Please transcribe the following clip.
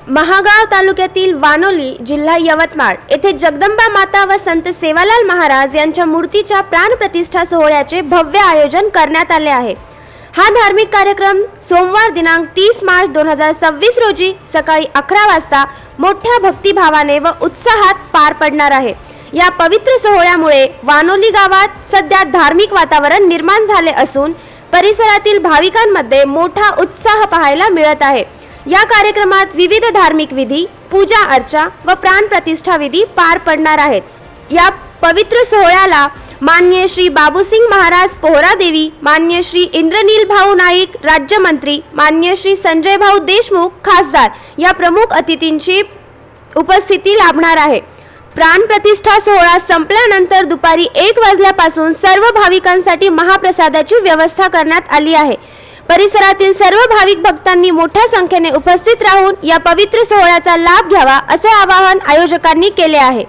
महागाव तालुक्यातील वानोली, जिल्हा यवतमाळ येथे जगदंबा माता व संत सेवालाल महाराज यांच्या मूर्तीच्या प्राणप्रतिष्ठा सोहळ्याचे भव्य आयोजन करण्यात आले आहे। हा धार्मिक कार्यक्रम सोमवार दिनांक 30 मार्च 2026 रोजी सकाळी 11 वाजता मोठ्या भक्तिभावाने व उत्साहात पार पडणार आहे। या पवित्र सोहळ्यामुळे वानोली गावात सध्या धार्मिक वातावरण निर्माण झाले असून परिसरातील भाविकांमध्ये मोठा उत्साह पाहायला मिळत आहे। या कार्यक्रमात विविध धार्मिक विधी, पूजा अर्चा व प्राणप्रतिष्ठा विधी पार पडणार आहेत। या पवित्र सोहळ्याला माननीय श्री बाबूसिंग महाराज पोहरादेवी, माननीय श्री इंद्रनील भाऊ नाईक राज्यमंत्री, माननीय श्री संजय भाऊ देशमुख खासदार या प्रमुख अतिथींची उपस्थिती लाभणार आहे। प्राणप्रतिष्ठा सोहळा संपल्यानंतर दुपारी 1 वाजल्यापासून सर्व भाविकांसाठी महाप्रसादाची व्यवस्था करण्यात आली आहे। परिसरातील सर्व भाविक भक्तांनी मोठ्या संख्येने उपस्थित राहून या पवित्र सोहळ्याचा लाभ घ्यावा असे आवाहन आयोजकांनी केले आहे।